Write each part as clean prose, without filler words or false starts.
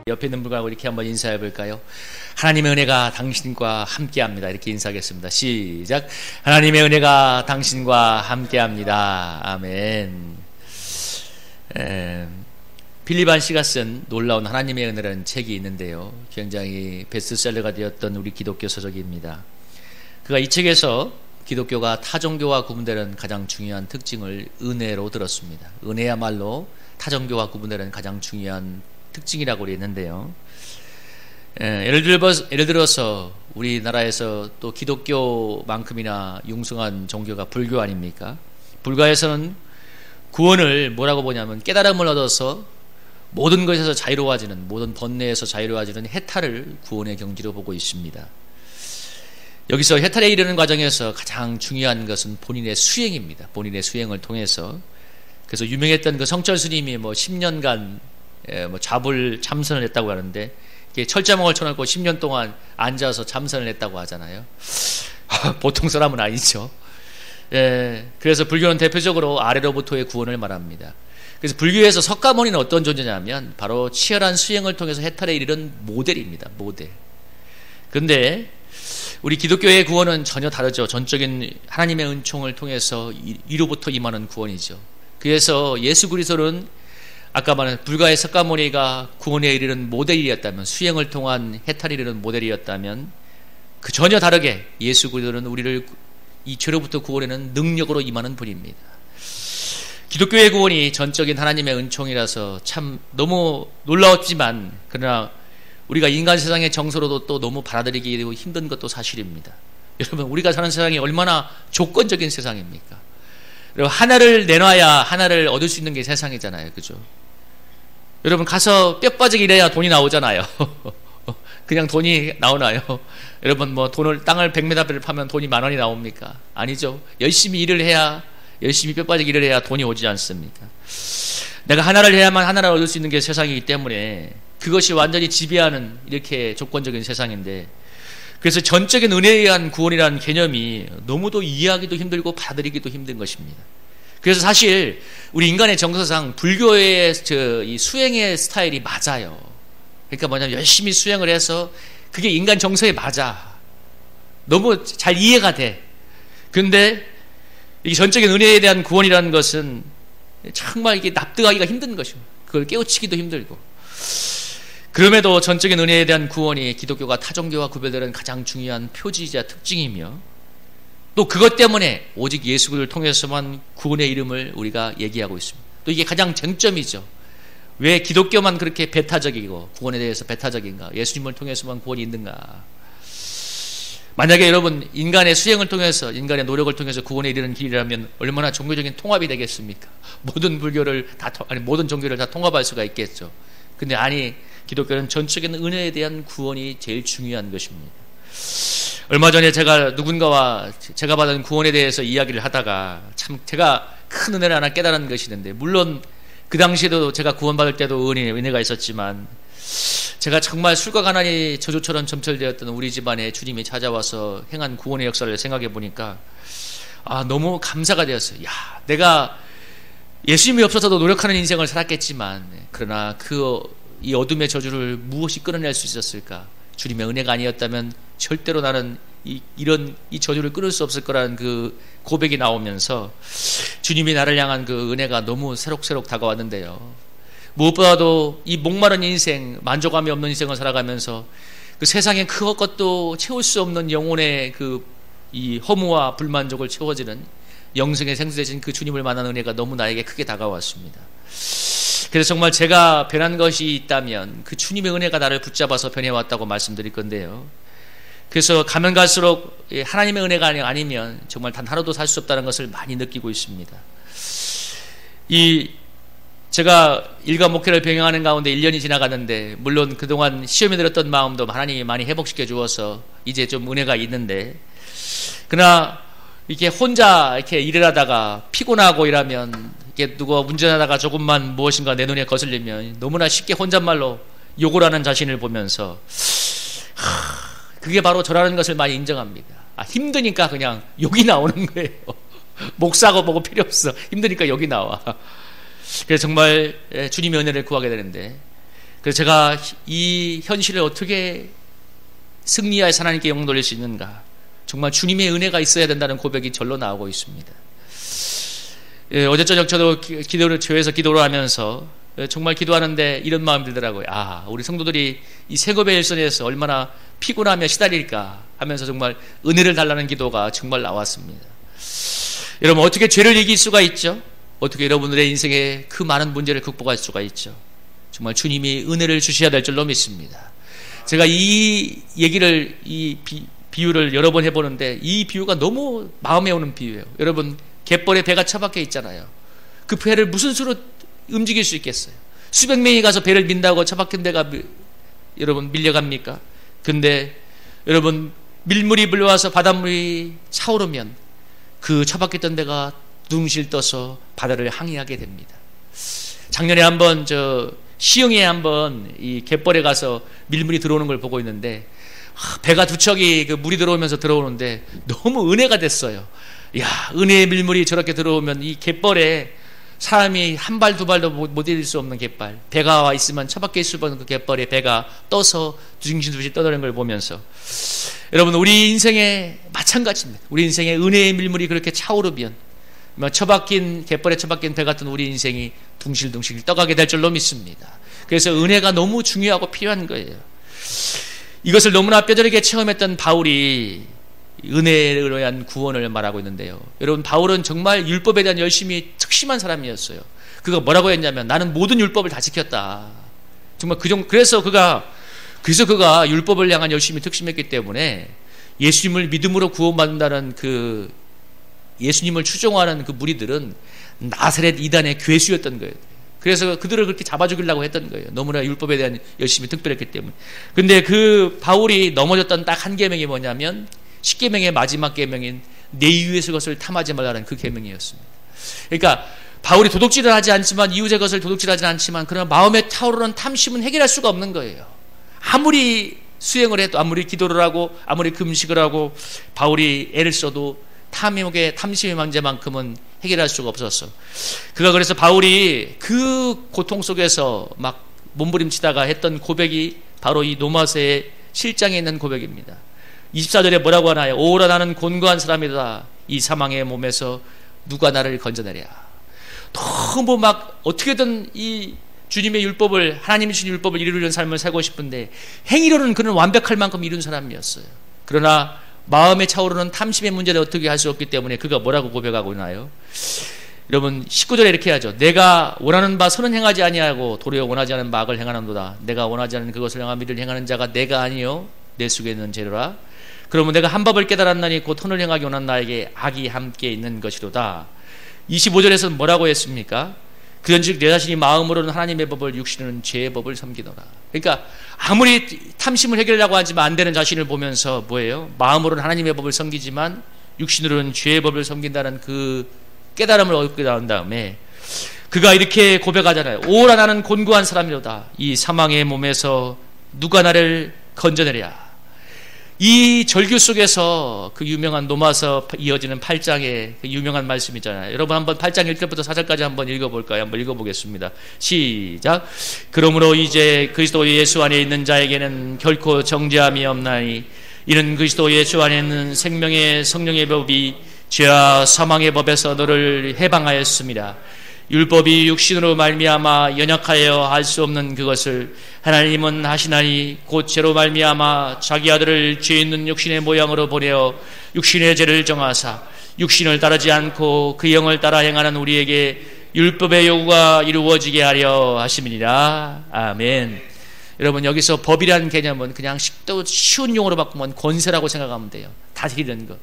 옆에 있는 분과 이렇게 한번 인사해 볼까요? 하나님의 은혜가 당신과 함께합니다. 이렇게 인사하겠습니다. 시작. 하나님의 은혜가 당신과 함께합니다. 아멘. 빌립 씨가 쓴 놀라운 하나님의 은혜라는 책이 있는데요, 굉장히 베스트셀러가 되었던 우리 기독교 서적입니다. 그가 이 책에서 기독교가 타종교와 구분되는 가장 중요한 특징을 은혜로 들었습니다. 은혜야말로 타종교와 구분되는 가장 중요한 특징이라고 했는데요. 예를 들어서 우리나라에서 또 기독교만큼이나 융성한 종교가 불교 아닙니까? 불교에서는 구원을 뭐라고 보냐면 깨달음을 얻어서 모든 것에서 자유로워지는, 모든 번뇌에서 자유로워지는 해탈을 구원의 경지로 보고 있습니다. 여기서 해탈에 이르는 과정에서 가장 중요한 것은 본인의 수행입니다. 본인의 수행을 통해서. 그래서 유명했던 그 성철 스님이 10년간 좌불 참선을 했다고 하는데, 철자몽을 쳐놓고 10년 동안 앉아서 참선을 했다고 하잖아요. 보통 사람은 아니죠. 그래서 불교는 대표적으로 아래로부터의 구원을 말합니다. 그래서 불교에서 석가모니는 어떤 존재냐면 바로 치열한 수행을 통해서 해탈에 이르는 모델입니다. 모델. 그런데 우리 기독교의 구원은 전혀 다르죠. 전적인 하나님의 은총을 통해서 위로부터 임하는 구원이죠. 그래서 예수 그리스도는 아까 말한 불가의 석가모니가 구원에 이르는 모델이었다면, 수행을 통한 해탈에 이르는 모델이었다면, 그 전혀 다르게 예수 그리스도는 우리를 이 죄로부터 구원하는 능력으로 임하는 분입니다. 기독교의 구원이 전적인 하나님의 은총이라서 참 너무 놀라웠지만, 그러나 우리가 인간 세상의 정서로도 또 너무 받아들이기 힘든 것도 사실입니다. 여러분, 우리가 사는 세상이 얼마나 조건적인 세상입니까? 그리고 하나를 내놔야 하나를 얻을 수 있는 게 세상이잖아요. 그죠? 여러분, 가서 뼈 빠지게 일해야 돈이 나오잖아요. 그냥 돈이 나오나요? 여러분, 땅을 100m를 파면 돈이 10,000원이 나옵니까? 아니죠. 열심히 일을 해야, 열심히 뼈 빠지게 일을 해야 돈이 오지 않습니까? 내가 하나를 해야만 하나를 얻을 수 있는 게 세상이기 때문에 그것이 완전히 지배하는 이렇게 조건적인 세상인데, 그래서 전적인 은혜에 의한 구원이라는 개념이 너무도 이해하기도 힘들고 받아들이기도 힘든 것입니다. 그래서 사실 우리 인간의 정서상 불교의 이 수행의 스타일이 맞아요. 그러니까 뭐냐면 열심히 수행을 해서 그게 인간 정서에 맞아. 너무 잘 이해가 돼. 그런데 이 전적인 은혜에 대한 구원이라는 것은 정말 이게 납득하기가 힘든 것이고, 그걸 깨우치기도 힘들고, 그럼에도 전적인 은혜에 대한 구원이 기독교가 타종교와 구별되는 가장 중요한 표지이자 특징이며, 또 그것 때문에 오직 예수 그리스도를 통해서만 구원의 이름을 우리가 얘기하고 있습니다. 또 이게 가장 쟁점이죠. 왜 기독교만 그렇게 배타적이고 구원에 대해서 배타적인가? 예수님을 통해서만 구원이 있는가? 만약에 여러분 인간의 수행을 통해서, 인간의 노력을 통해서 구원에 이르는 길이라면 얼마나 종교적인 통합이 되겠습니까? 모든 모든 종교를 다 통합할 수가 있겠죠. 근데 아니, 기독교는 전적인 은혜에 대한 구원이 제일 중요한 것입니다. 얼마 전에 제가 누군가와 제가 받은 구원에 대해서 이야기를 하다가 참 제가 큰 은혜를 하나 깨달은 것이 있는데, 물론 그 당시에도 제가 구원받을 때도 은혜가 있었지만, 제가 정말 술과 가난이 저주처럼 점철되었던 우리 집안에 주님이 찾아와서 행한 구원의 역사를 생각해 보니까 너무 감사가 되었어요. 내가 예수님이 없어서도 노력하는 인생을 살았겠지만, 그러나 이 어둠의 저주를 무엇이 끊어낼 수 있었을까? 주님의 은혜가 아니었다면 절대로 나는 이 저주를 끊을 수 없을 거라는 그 고백이 나오면서 주님이 나를 향한 그 은혜가 너무 새록새록 다가왔는데요. 무엇보다도 이 목마른 인생, 만족감이 없는 인생을 살아가면서 그 세상에 그것도 채울 수 없는 영혼의 이 허무와 불만족을 채워지는 영생의 생수 되신 그 주님을 만난 은혜가 너무 나에게 크게 다가왔습니다. 그래서 정말 제가 변한 것이 있다면 그 주님의 은혜가 나를 붙잡아서 변해왔다고 말씀드릴 건데요. 그래서 가면 갈수록 하나님의 은혜가 아니면 정말 단 하루도 살 수 없다는 것을 많이 느끼고 있습니다. 제가 일과 목회를 병행하는 가운데 1년이 지나갔는데, 물론 그동안 시험에 들었던 마음도 하나님이 많이 회복시켜 주어서 이제 좀 은혜가 있는데, 그러나 이렇게 혼자 이렇게 일을 하다가 피곤하고 이러면, 이렇게 누가 운전하다가 조금만 무엇인가 내 눈에 거슬리면 너무나 쉽게 혼잣말로 욕을 하는 자신을 보면서 그게 바로 저라는 것을 많이 인정합니다. 힘드니까 그냥 욕이 나오는 거예요. 목사고 뭐고 필요 없어. 힘드니까 욕이 나와. 그래서 정말 주님의 은혜를 구하게 되는데, 그래서 제가 이 현실을 어떻게 승리하여서 하나님께 영광 돌릴 수 있는가, 정말 주님의 은혜가 있어야 된다는 고백이 절로 나오고 있습니다. 어제 저녁 저도 교회에서 기도를 하면서 정말 기도하는데 이런 마음이 들더라고요. 우리 성도들이 이 세겁의 일선에서 얼마나 피곤하며 시달릴까 하면서 정말 은혜를 달라는 기도가 정말 나왔습니다. 여러분, 어떻게 죄를 이길 수가 있죠? 어떻게 여러분들의 인생에 그 많은 문제를 극복할 수가 있죠? 정말 주님이 은혜를 주셔야 될 줄로 믿습니다. 제가 이 얘기를, 비유를 여러 번 해보는데 이 비유가 너무 마음에 오는 비유예요. 여러분, 갯벌에 배가 처박혀 있잖아요. 그 배를 무슨 수로 움직일 수 있겠어요? 수백 명이 가서 배를 민다고 처박힌 데가 여러분 밀려갑니까? 근데 여러분, 밀물이 불러와서 바닷물이 차오르면 그 처박혔던 데가 둥실 떠서 바다를 항해하게 됩니다. 작년에 한번 시흥에 한번 이 갯벌에 가서 밀물이 들어오는 걸 보고 있는데, 배가 두 척이 그 물이 들어오면서 들어오는데 너무 은혜가 됐어요. 은혜의 밀물이 저렇게 들어오면 이 갯벌에 사람이 한 발 두 발도 못 이룰 수 없는 갯벌, 배가 와 있으면 처박혀 있을 뻔한 그 갯벌에 배가 떠서 두징두징 떠드는 걸 보면서, 여러분, 우리 인생에 마찬가지입니다. 우리 인생에 은혜의 밀물이 그렇게 차오르면 갯벌에 처박힌 배 같은 우리 인생이 둥실둥실 떠가게 될 줄로 믿습니다. 그래서 은혜가 너무 중요하고 필요한 거예요. 이것을 너무나 뼈저리게 체험했던 바울이 은혜로 의한 구원을 말하고 있는데요. 여러분, 바울은 정말 율법에 대한 열심이 특심한 사람이었어요. 그가 뭐라고 했냐면, 나는 모든 율법을 다 지켰다. 정말 그래서 그가 율법을 향한 열심이 특심했기 때문에 예수님을 믿음으로 구원받는다는 예수님을 추종하는 그 무리들은 나사렛 이단의 괴수였던 거예요. 그래서 그들을 그렇게 잡아 죽이려고 했던 거예요. 너무나 율법에 대한 열심이 특별했기 때문에. 근데 그 바울이 넘어졌던 딱 한 계명이 뭐냐면 10계명의 마지막 계명인 내 이웃의 것을 탐하지 말라는 그 계명이었습니다. 그러니까 바울이 도둑질을 하지 않지만, 이웃의 것을 도둑질하지 않지만, 그러나 마음에 타오르는 탐심은 해결할 수가 없는 거예요. 아무리 수행을 해도, 아무리 기도를 하고, 아무리 금식을 하고, 바울이 애를 써도 탐심의 문제만큼은 해결할 수가 없었어. 그래서 바울이 그 고통 속에서 막 몸부림치다가 했던 고백이 바로 이 로마서의 7장에 있는 고백입니다. 24절에 뭐라고 하나요? 오라, 나는 곤고한 사람이다. 이 사망의 몸에서 누가 나를 건져내랴. 너무 막 어떻게든 이 주님의 율법을, 하나님이 주신 율법을 이루려는 삶을 살고 싶은데 행위로는 그는 완벽할 만큼 이룬 사람이었어요. 그러나 마음에 차오르는 탐심의 문제를 어떻게 할 수 없기 때문에 그가 뭐라고 고백하고 있나요? 여러분, 19절에 이렇게 하죠. 내가 원하는 바 선은 행하지 아니하고 도리어 원하지 않은 바 악을 행하는도다. 내가 원하지 않은 그것을 향한 미를 행하는 자가 내가 아니요 내 속에 있는 죄로라. 그러면 내가 한 법을 깨달았나니 곧 선을 행하기 원한 나에게 악이 함께 있는 것이로다. 25절에서는 뭐라고 했습니까? 그런즉 내 자신이 마음으로는 하나님의 법을, 육신은 죄의 법을 섬기노라. 그러니까 아무리 탐심을 해결하려고 하지만 안 되는 자신을 보면서 뭐예요? 마음으로는 하나님의 법을 섬기지만 육신으로는 죄의 법을 섬긴다는 그 깨달음을 얻게 난 다음에 그가 이렇게 고백하잖아요. 오라, 나는 곤고한 사람이로다. 이 사망의 몸에서 누가 나를 건져내랴. 이 절규 속에서 그 유명한 로마서 이어지는 8장의 그 유명한 말씀 있잖아요. 여러분, 한번 8장 1절부터 4절까지 한번 읽어볼까요? 한번 읽어보겠습니다. 시작. 그러므로 이제 그리스도 예수 안에 있는 자에게는 결코 정죄함이 없나니 이는 그리스도 예수 안에 있는 생명의 성령의 법이 죄와 사망의 법에서 너를 해방하였습니다. 율법이 육신으로 말미암아 연약하여 할 수 없는 그것을 하나님은 하시나니 곧 죄로 말미암아 자기 아들을 죄 있는 육신의 모양으로 보내어 육신의 죄를 정하사 육신을 따르지 않고 그 영을 따라 행하는 우리에게 율법의 요구가 이루어지게 하려 하심이니라. 아멘. 여러분, 여기서 법이라는 개념은 그냥 쉬운 용어로 바꾸면 권세라고 생각하면 돼요. 다스리는 것.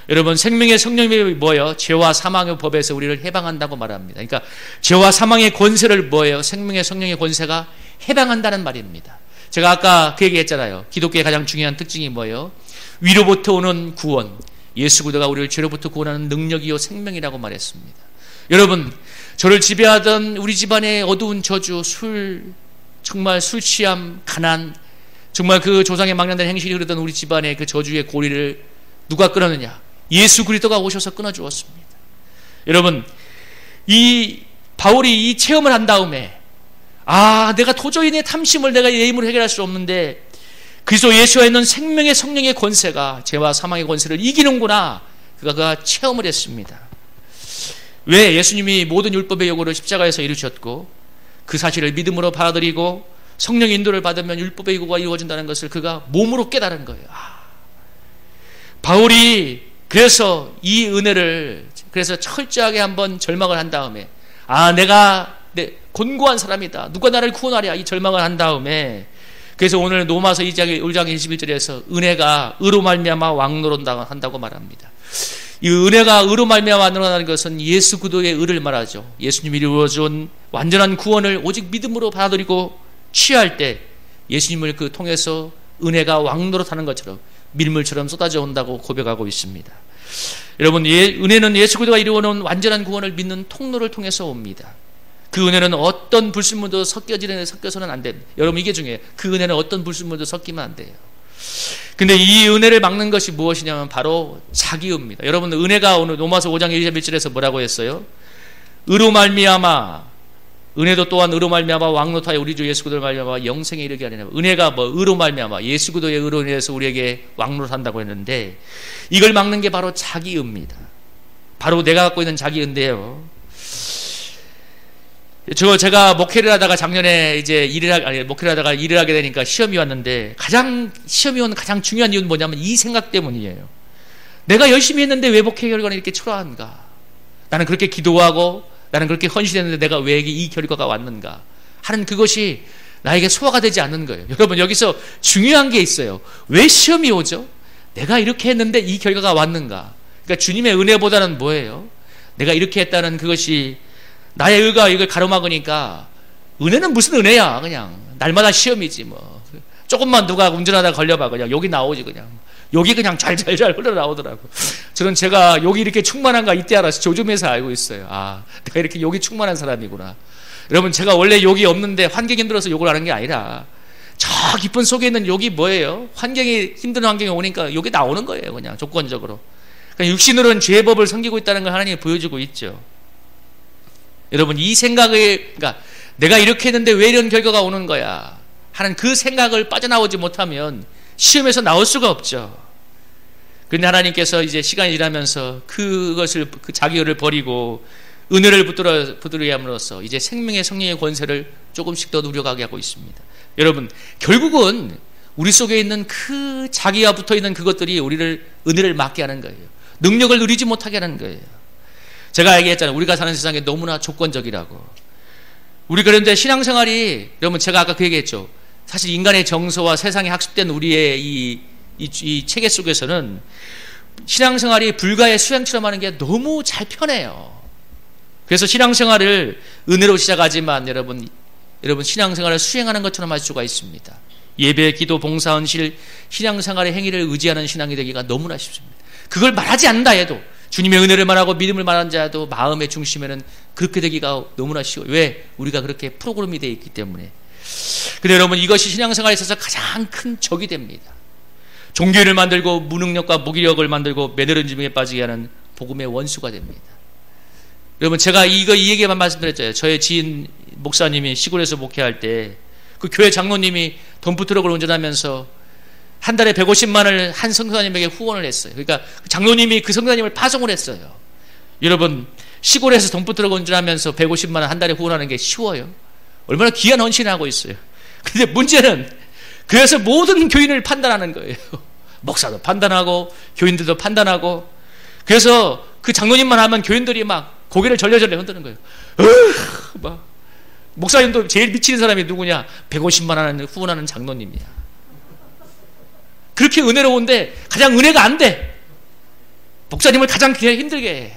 여러분, 생명의 성령이 뭐예요? 죄와 사망의 법에서 우리를 해방한다고 말합니다. 그러니까 죄와 사망의 권세를 뭐예요? 생명의 성령의 권세가 해방한다는 말입니다. 제가 아까 그 얘기했잖아요. 기독교의 가장 중요한 특징이 뭐예요? 위로부터 오는 구원, 예수 그리스도가 우리를 죄로부터 구원하는 능력이요 생명이라고 말했습니다. 여러분, 저를 지배하던 우리 집안의 어두운 저주, 정말 술 취함, 가난, 정말 그 조상의 망령된 행실이 흐르던 우리 집안의 그 저주의 고리를 누가 끊었느냐? 예수 그리스도가 오셔서 끊어주었습니다. 여러분, 이 바울이 이 체험을 한 다음에 내가 도저히 내 탐심을 내가 내 힘으로 해결할 수 없는데 그리스도 예수와 있는 생명의 성령의 권세가 죄와 사망의 권세를 이기는구나. 그가 체험을 했습니다. 왜? 예수님이 모든 율법의 요구를 십자가에서 이루셨고 그 사실을 믿음으로 받아들이고 성령의 인도를 받으면 율법의 요구가 이루어진다는 것을 그가 몸으로 깨달은 거예요. 바울이 그래서 이 은혜를 그래서 철저하게 한번 절망을 한 다음에 내가 곤고한 사람이다. 누가 나를 구원하랴. 이 절망을 한 다음에 그래서 오늘 로마서 1장 21절에서 은혜가 의로 말미암아 왕노릇한다고 말합니다. 이 은혜가 의로 말미암아 왕노릇하는 것은 예수 그리스도의 의를 말하죠. 예수님이 이루어준 완전한 구원을 오직 믿음으로 받아들이고 취할 때 예수님을 그 통해서 은혜가 왕노릇하는 것처럼 밀물처럼 쏟아져 온다고 고백하고 있습니다. 여러분, 은혜는 예수 그리스도가 이루어놓은 완전한 구원을 믿는 통로를 통해서 옵니다. 그 은혜는 어떤 불순물도 섞여서는 안 됩니다. 여러분, 이게 중요해요. 그 은혜는 어떤 불순물도 섞이면 안 돼요. 근데 이 은혜를 막는 것이 무엇이냐면 바로 자기의입니다. 여러분, 은혜가 오늘 로마서 5장 21절에서 뭐라고 했어요? 의로 말미암아, 은혜도 또한 의로 말미암아 왕노타에 우리 주 예수 그리스도를 말미암아 영생에 이르게 하리라. 은혜가 의로 말미암아 예수 그리스도의 의로 인해서 우리에게 왕노릇한다고 했는데 이걸 막는 게 바로 자기의입니다. 바로 내가 갖고 있는 자기의인데요. 제가 목회를 하다가 작년에 이제 목회를 하다가 일을 하게 되니까 시험이 왔는데 시험이 온 가장 중요한 이유는 뭐냐면 이 생각 때문이에요. 내가 열심히 했는데 왜 목회 결과는 이렇게 초라한가? 나는 그렇게 기도하고 나는 그렇게 헌신했는데 내가 왜 이 결과가 왔는가 하는 그것이 나에게 소화가 되지 않는 거예요. 여러분, 여기서 중요한 게 있어요. 왜 시험이 오죠? 내가 이렇게 했는데 이 결과가 왔는가? 그러니까 주님의 은혜보다는 뭐예요? 내가 이렇게 했다는 그것이 나의 의가 이걸 가로막으니까 은혜는 무슨 은혜야. 그냥 날마다 시험이지 뭐. 조금만 누가 운전하다가 걸려봐 그냥 욕이 나오지. 그냥 욕이 그냥 잘잘잘 흘러나오더라고. 저는 제가 욕이 이렇게 충만한가 이때 알아서 조줌해서 알고 있어요. 내가 이렇게 욕이 충만한 사람이구나. 여러분, 제가 원래 욕이 없는데 환경이 힘들어서 욕을 하는 게 아니라 저 깊은 속에 있는 욕이 뭐예요? 환경이 힘든 환경에 오니까 욕이 나오는 거예요. 그냥 조건적으로. 그러니까 육신으로는 죄의 법을 섬기고 있다는 걸 하나님이 보여주고 있죠. 여러분, 이 생각을, 그러니까 내가 이렇게 했는데 왜 이런 결과가 오는 거야 하는 그 생각을 빠져나오지 못하면 시험에서 나올 수가 없죠. 그런데 하나님께서 이제 시간이 지나면서 그것을, 그 자기를 버리고 은혜를 붙들게 함으로써 이제 생명의 성령의 권세를 조금씩 더 누려가게 하고 있습니다. 여러분, 결국은 우리 속에 있는 그 자기와 붙어 있는 그것들이 우리를 은혜를 막게 하는 거예요. 능력을 누리지 못하게 하는 거예요. 제가 얘기했잖아요. 우리가 사는 세상에 너무나 조건적이라고. 우리 그런데 신앙생활이, 여러분, 제가 아까 그 얘기했죠. 사실 인간의 정서와 세상에 학습된 우리의 이 체계 속에서는 신앙생활이 불가의 수행처럼 하는 게 너무 잘 편해요. 그래서 신앙생활을 은혜로 시작하지만 여러분 신앙생활을 수행하는 것처럼 할 수가 있습니다. 예배, 기도, 봉사, 헌실, 신앙생활의 행위를 의지하는 신앙이 되기가 너무나 쉽습니다. 그걸 말하지 않는다 해도, 주님의 은혜를 말하고 믿음을 말하는 자도 마음의 중심에는 그렇게 되기가 너무나 쉬워요. 왜? 우리가 그렇게 프로그램이 되어 있기 때문에. 근데 여러분, 이것이 신앙생활에 있어서 가장 큰 적이 됩니다. 종교를 만들고 무능력과 무기력을 만들고 매너리즘에 빠지게 하는 복음의 원수가 됩니다. 여러분, 제가 이 얘기만 말씀드렸잖아요. 저의 지인 목사님이 시골에서 목회할 때 그 교회 장로님이 덤프트럭을 운전하면서 한 달에 150만 원을 한 성도님에게 후원을 했어요. 그러니까 장로님이 그 성도님을 파송을 했어요. 여러분, 시골에서 덤프트럭 운전하면서 150만 원 한 달에 후원하는 게 쉬워요? 얼마나 귀한 헌신을 하고 있어요. 근데 문제는 그래서 모든 교인을 판단하는 거예요. 목사도 판단하고 교인들도 판단하고. 그래서 그 장로님만 하면 교인들이 막 고개를 절레절레 흔드는 거예요. 막 목사님도 제일 미치는 사람이 누구냐? 150만 원 후원하는 장로님이야. 그렇게 은혜로운데 가장 은혜가 안 돼. 목사님을 가장 힘들게 해.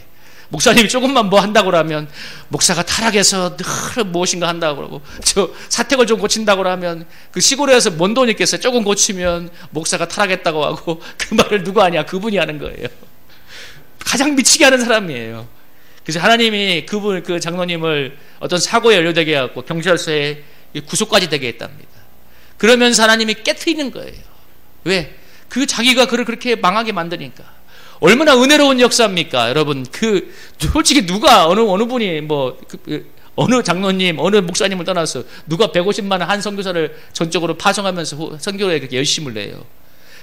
목사님이 조금만 뭐 한다고 하면 목사가 타락해서 늘 무엇인가 한다고 그러고, 저 사택을 좀 고친다고 하면 그 시골에서 뭔 돈이 있겠어요. 조금 고치면 목사가 타락했다고 하고, 그 말을 누가 하냐? 그분이 하는 거예요. 가장 미치게 하는 사람이에요. 그래서 하나님이 그 장로님을 어떤 사고에 연루되게 해갖고 경찰서에 구속까지 되게 했답니다. 그러면서 하나님이 깨트리는 거예요. 왜? 그 자기가 그를 그렇게 망하게 만드니까. 얼마나 은혜로운 역사입니까? 여러분, 솔직히 누가, 어느 분이 어느 장로님, 어느 목사님을 떠나서 누가 150만 원 한 선교사를 전적으로 파송하면서 선교에 그렇게 열심을 내요.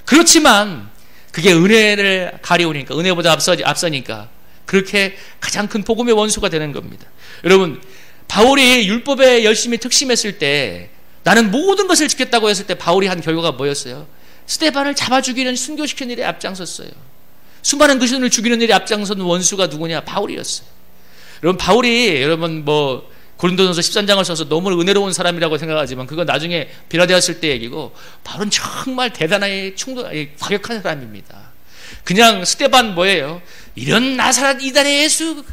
그렇지만 그게 은혜를 가리우니까, 은혜보다 앞서니까 그렇게 가장 큰 복음의 원수가 되는 겁니다. 여러분, 바울이 율법에 열심히 특심했을 때, 나는 모든 것을 지켰다고 했을 때 바울이 한 결과가 뭐였어요? 스데반을 잡아 죽이는, 순교시키는 일에 앞장섰어요. 수많은 그리스도인을 죽이는 일에 앞장선 원수가 누구냐? 바울이었어요. 여러분, 바울이 고린도전서 13장을 써서 너무 은혜로운 사람이라고 생각하지만 그건 나중에 비라되었을 때 얘기고, 바울은 정말 대단하게 과격한 사람입니다. 그냥 스데반 뭐예요? 이런 나사렛 이단의 예수,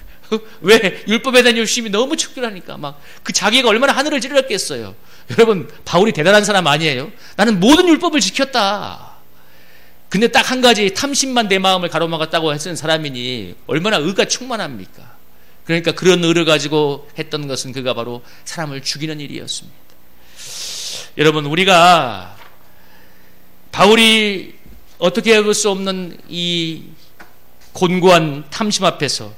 왜 율법에 대한 열심이 너무 척결하니까 막 그 자기가 얼마나 하늘을 찌르렀겠어요. 여러분, 바울이 대단한 사람 아니에요? 나는 모든 율법을 지켰다. 근데 딱 한 가지, 탐심만 내 마음을 가로막았다고 했던 사람이니 얼마나 의가 충만합니까? 그러니까 그런 의를 가지고 했던 것은 그가 바로 사람을 죽이는 일이었습니다. 여러분, 우리가 바울이 어떻게 해볼 수 없는 이 곤고한 탐심 앞에서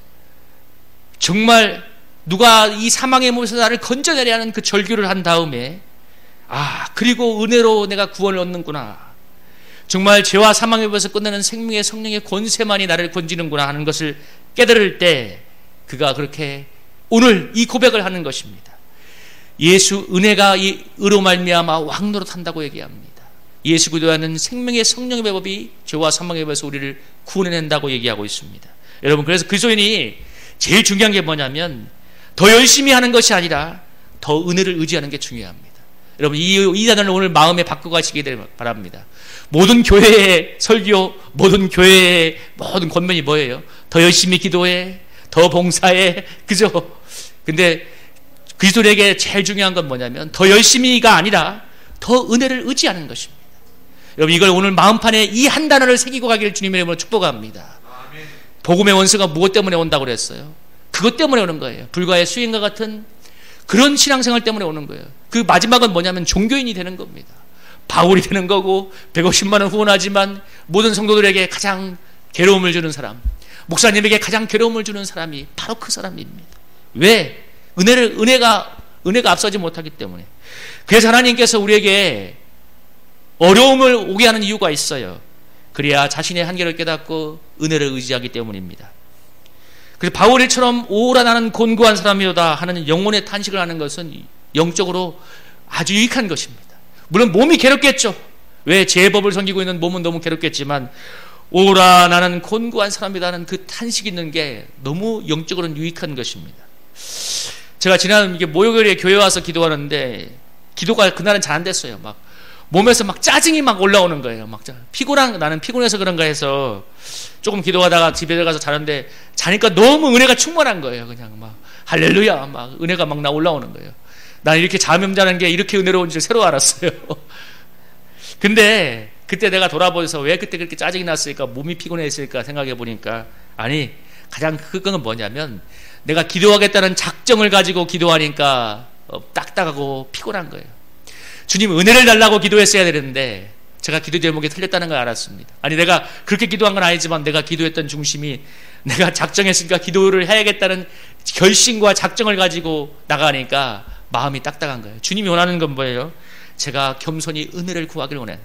정말 누가 이 사망의 몸에서 나를 건져내려 하는 그 절규를 한 다음에, 그리고 은혜로 내가 구원을 얻는구나, 정말 죄와 사망의 몸에서 끝내는 생명의 성령의 권세만이 나를 건지는구나 하는 것을 깨달을 때 그가 그렇게 오늘 이 고백을 하는 것입니다. 예수, 은혜가 이 의로 말미암아 왕노릇한다고 얘기합니다. 예수 그리스도는 생명의 성령의 법이 죄와 사망의 법에서 우리를 구원해낸다고 얘기하고 있습니다. 여러분, 그래서 그리스도인이 제일 중요한 게 뭐냐면 더 열심히 하는 것이 아니라 더 은혜를 의지하는 게 중요합니다. 여러분, 이 단어를 오늘 마음에 바꿔가시기 바랍니다. 모든 교회의 설교, 모든 교회의 모든 권면이 뭐예요? 더 열심히 기도해, 더 봉사해, 그죠? 근데 그리스도인에게 제일 중요한 건 뭐냐면 더 열심히가 아니라 더 은혜를 의지하는 것입니다. 여러분, 이걸 오늘 마음판에 이 한 단어를 새기고 가기를 주님의 이름으로 축복합니다. 복음의 원수가 무엇 때문에 온다고 그랬어요? 그것 때문에 오는 거예요. 불가의 수행과 같은 그런 신앙생활 때문에 오는 거예요. 그 마지막은 뭐냐면 종교인이 되는 겁니다. 바울이 되는 거고, 150만 원 후원하지만 모든 성도들에게 가장 괴로움을 주는 사람, 목사님에게 가장 괴로움을 주는 사람이 바로 그 사람입니다. 왜? 은혜가 앞서지 못하기 때문에. 그래서 하나님께서 우리에게 어려움을 오게 하는 이유가 있어요. 그래야 자신의 한계를 깨닫고 은혜를 의지하기 때문입니다. 그래서 바울처럼 오라 나는 곤고한 사람이로다 하는 영혼의 탄식을 하는 것은 영적으로 아주 유익한 것입니다. 물론 몸이 괴롭겠죠. 왜? 제법을 섬기고 있는 몸은 너무 괴롭겠지만 오라 나는 곤고한 사람이라는 그 탄식이 있는 게 너무 영적으로는 유익한 것입니다. 제가 지난 목요일에 교회 와서 기도하는데 기도가 그날은 잘 안 됐어요. 막 몸에서 막 짜증이 막 올라오는 거예요. 막 나는 피곤해서 그런가 해서 조금 기도하다가 집에 들어가서 자는데 자니까 너무 은혜가 충만한 거예요. 그냥 막 할렐루야 막 은혜가 막 올라오는 거예요. 난 이렇게 잠 자는 게 이렇게 은혜로운 줄 새로 알았어요. 근데 그때 내가 돌아보면서 왜 그때 그렇게 짜증이 났을까, 몸이 피곤했을까 생각해 보니까, 아니, 가장 큰 건 뭐냐면 내가 기도하겠다는 작정을 가지고 기도하니까 딱딱하고 피곤한 거예요. 주님 은혜를 달라고 기도했어야 되는데 제가 기도 제목이 틀렸다는 걸 알았습니다. 아니, 내가 그렇게 기도한 건 아니지만 내가 기도했던 중심이 내가 작정했으니까 기도를 해야겠다는 결심과 작정을 가지고 나가니까 마음이 딱딱한 거예요. 주님이 원하는 건 뭐예요? 제가 겸손히 은혜를 구하기를 원해요.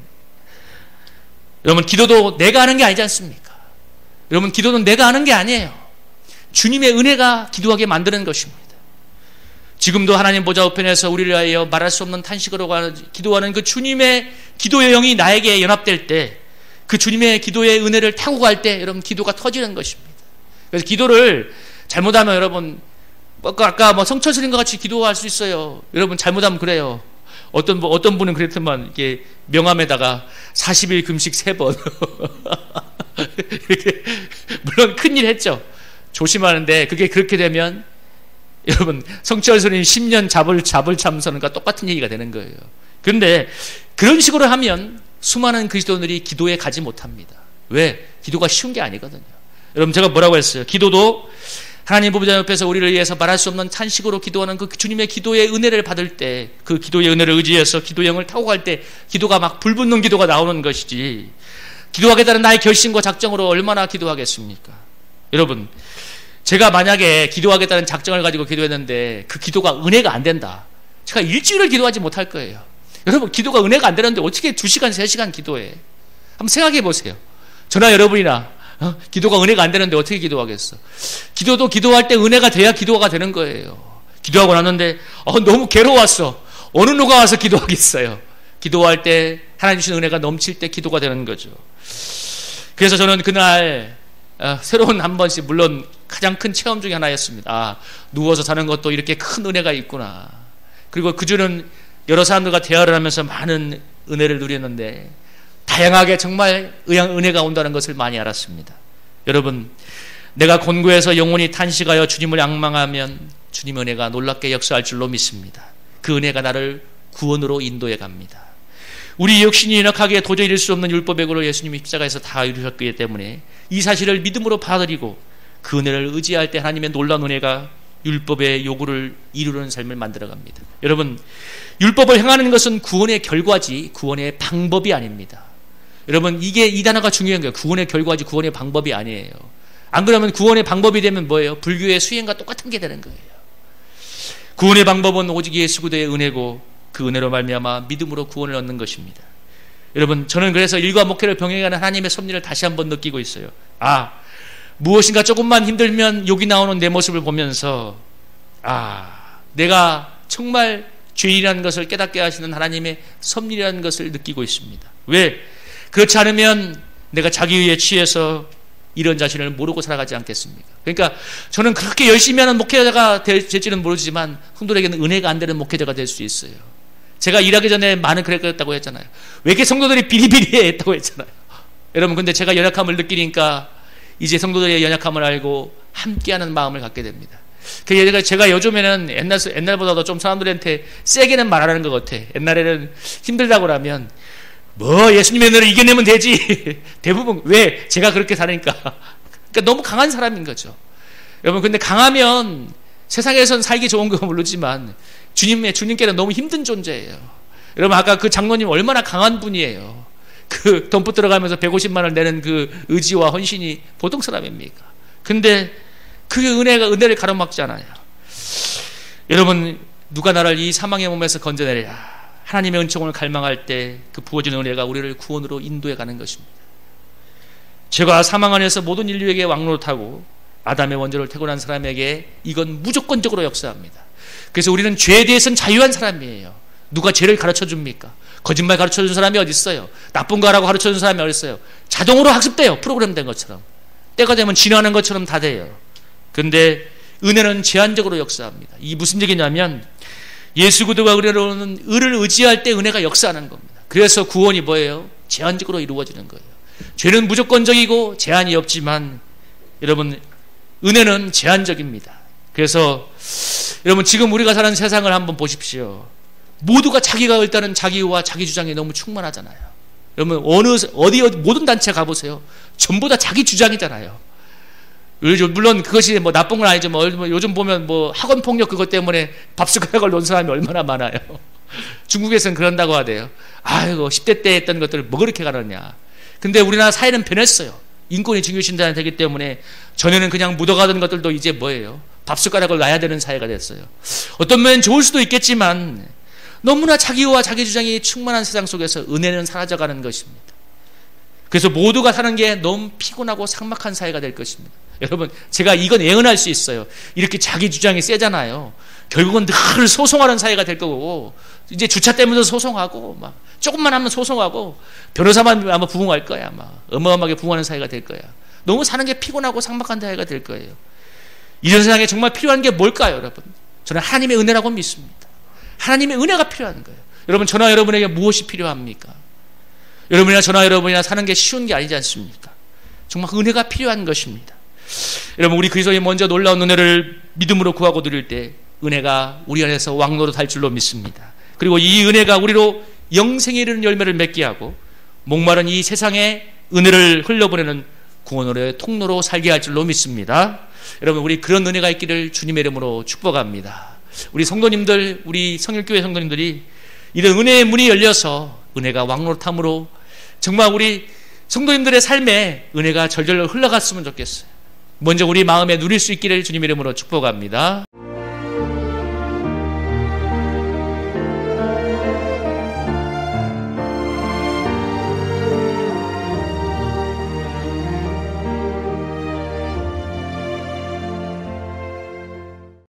여러분, 기도도 내가 하는 게 아니지 않습니까? 여러분, 기도는 내가 하는 게 아니에요. 주님의 은혜가 기도하게 만드는 것입니다. 지금도 하나님 보좌 우편에서 우리를 위하여 말할 수 없는 탄식으로 기도하는 그 주님의 기도의 영이 나에게 연합될 때, 그 주님의 기도의 은혜를 타고 갈 때 여러분 기도가 터지는 것입니다. 그래서 기도를 잘못하면 여러분 아까 성철스님과 같이 기도할 수 있어요. 여러분 잘못하면 그래요. 어떤 분은 그랬더만 이게 명함에다가 40일 금식 3번 이렇게 물론 큰일 했죠. 조심하는데 그게 그렇게 되면 여러분 성철스님 10년 잡을 참선과 똑같은 얘기가 되는 거예요. 그런데 그런 식으로 하면 수많은 그리스도인들이 기도에 가지 못합니다. 왜? 기도가 쉬운 게 아니거든요. 여러분 제가 뭐라고 했어요? 기도도 하나님 보좌 옆에서 우리를 위해서 말할 수 없는 탄식으로 기도하는 그 주님의 기도의 은혜를 받을 때, 그 기도의 은혜를 의지해서 기도형을 타고 갈 때 기도가 막 불붙는 기도가 나오는 것이지, 기도하겠다는 나의 결심과 작정으로 얼마나 기도하겠습니까? 여러분 제가 만약에 기도하겠다는 작정을 가지고 기도했는데 그 기도가 은혜가 안 된다. 제가 일주일을 기도하지 못할 거예요. 여러분, 기도가 은혜가 안 되는데 어떻게 2시간, 3시간 기도해? 한번 생각해 보세요. 저나 여러분이나 기도가 은혜가 안 되는데 어떻게 기도하겠어? 기도도 기도할 때 은혜가 돼야 기도가 되는 거예요. 기도하고 났는데 너무 괴로웠어. 어느 누가 와서 기도하겠어요? 기도할 때 하나님 주신 은혜가 넘칠 때 기도가 되는 거죠. 그래서 저는 그날 새로운 한 번씩, 물론 가장 큰 체험 중에 하나였습니다. 누워서 자는 것도 이렇게 큰 은혜가 있구나. 그리고 그 주는 여러 사람들과 대화를 하면서 많은 은혜를 누렸는데 다양하게 정말 은혜가 온다는 것을 많이 알았습니다. 여러분, 내가 곤고해서 영혼이 탄식하여 주님을 앙망하면 주님의 은혜가 놀랍게 역사할 줄로 믿습니다. 그 은혜가 나를 구원으로 인도해 갑니다. 우리 육신이 연약하게 도저히 이룰 수 없는 율법의 고를 예수님이 십자가에서 다 이루셨기 때문에 이 사실을 믿음으로 받아들이고 그 은혜를 의지할 때 하나님의 놀라운 은혜가 율법의 요구를 이루는 삶을 만들어갑니다. 여러분, 율법을 행하는 것은 구원의 결과지 구원의 방법이 아닙니다. 여러분, 이게 이 단어가 중요한 거예요. 구원의 결과지 구원의 방법이 아니에요. 안 그러면 구원의 방법이 되면 뭐예요? 불교의 수행과 똑같은 게 되는 거예요. 구원의 방법은 오직 예수 그리스도의 은혜고 그 은혜로 말미암아 믿음으로 구원을 얻는 것입니다. 여러분, 저는 그래서 일과 목회를 병행하는 하나님의 섭리를 다시 한번 느끼고 있어요. 무엇인가 조금만 힘들면 여기 나오는 내 모습을 보면서 내가 정말 죄인이라는 것을 깨닫게 하시는 하나님의 섭리라는 것을 느끼고 있습니다. 왜? 그렇지 않으면 내가 자기의에 취해서 이런 자신을 모르고 살아가지 않겠습니까? 그러니까 저는 그렇게 열심히 하는 목회자가 될지는 모르지만 성도들에게는 은혜가 안 되는 목회자가 될 수 있어요. 제가 일하기 전에 많은 그랬다고 했잖아요. 왜 이렇게 성도들이 비리비리해 했다고 했잖아요. 여러분, 근데 제가 연약함을 느끼니까 이제 성도들의 연약함을 알고 함께하는 마음을 갖게 됩니다. 그러니까 제가 요즘에는 옛날보다도 좀 사람들한테 세게는 말하는 것 같아. 옛날에는 힘들다고 하면 예수님의 은혜를 이겨내면 되지. 대부분 왜? 제가 그렇게 사니까. 그러니까 너무 강한 사람인 거죠. 여러분, 근데 강하면 세상에선 살기 좋은 거 모르지만 주님께는 너무 힘든 존재예요. 여러분, 아까 그 장로님 얼마나 강한 분이에요. 그 덤프 들어가면서 150만 원을 내는 그 의지와 헌신이 보통 사람입니까? 근데 그게 은혜를 가로막잖아요. 여러분, 누가 나를 이 사망의 몸에서 건져내랴. 하나님의 은총을 갈망할 때 그 부어지는 은혜가 우리를 구원으로 인도해 가는 것입니다. 죄가 사망 안에서 모든 인류에게 왕노릇하고 아담의 원죄를 태고난 사람에게 이건 무조건적으로 역사합니다. 그래서 우리는 죄에 대해서는 자유한 사람이에요. 누가 죄를 가르쳐 줍니까? 거짓말 가르쳐 준 사람이 어디 있어요? 나쁜 거 하라고 가르쳐 준 사람이 어디 있어요? 자동으로 학습돼요. 프로그램된 것처럼. 때가 되면 진화하는 것처럼 다 돼요. 근데 은혜는 제한적으로 역사합니다. 이게 무슨 얘기냐면 예수 그리스도가 우리로는 의를 의지할 때 은혜가 역사하는 겁니다. 그래서 구원이 뭐예요? 제한적으로 이루어지는 거예요. 죄는 무조건적이고 제한이 없지만 여러분, 은혜는 제한적입니다. 그래서 여러분, 지금 우리가 사는 세상을 한번 보십시오. 모두가 자기가 일단은 자기와 자기 주장이 너무 충만하잖아요. 여러분, 어디 모든 단체 가보세요. 전부 다 자기 주장이잖아요. 물론 그것이 나쁜 건 아니죠. 요즘 보면 학원 폭력 그것 때문에 밥숟가락을 놓은 사람이 얼마나 많아요. 중국에서는 그런다고 하대요. 아이고, 10대 때 했던 것들을 뭐 그렇게 가느냐. 근데 우리나라 사회는 변했어요. 인권이 중요시되기 되기 때문에 전에는 그냥 묻어가던 것들도 이제 뭐예요? 밥숟가락을 놔야 되는 사회가 됐어요. 어떤 면은 좋을 수도 있겠지만 너무나 자기와 자기 주장이 충만한 세상 속에서 은혜는 사라져가는 것입니다. 그래서 모두가 사는 게 너무 피곤하고 삭막한 사회가 될 것입니다. 여러분, 제가 이건 예언할 수 있어요. 이렇게 자기 주장이 세잖아요. 결국은 늘 소송하는 사회가 될 거고, 이제 주차 때문에 소송하고, 조금만 하면 소송하고, 변호사만 아마 부응할 거야. 어마어마하게 부응하는 사회가 될 거야. 너무 사는 게 피곤하고 삭막한 사회가 될 거예요. 이런 세상에 정말 필요한 게 뭘까요, 여러분? 저는 하나님의 은혜라고 믿습니다. 하나님의 은혜가 필요한 거예요. 여러분, 저나 여러분에게 무엇이 필요합니까? 여러분이나 저나 여러분이나 사는 게 쉬운 게 아니지 않습니까? 정말 은혜가 필요한 것입니다. 여러분, 우리 그리스도의 먼저 놀라운 은혜를 믿음으로 구하고 누릴 때 은혜가 우리 안에서 왕노릇 할 줄로 믿습니다. 그리고 이 은혜가 우리로 영생에 이르는 열매를 맺게 하고 목마른 이 세상에 은혜를 흘려보내는 구원으로의 통로로 살게 할 줄로 믿습니다. 여러분, 우리 그런 은혜가 있기를 주님의 이름으로 축복합니다. 우리 성도님들, 우리 성일교회 성도님들이 이런 은혜의 문이 열려서 은혜가 왕노릇함으로 정말 우리 성도님들의 삶에 은혜가 절절로 흘러갔으면 좋겠어요. 먼저 우리 마음에 누릴 수 있기를 주님 이름으로 축복합니다.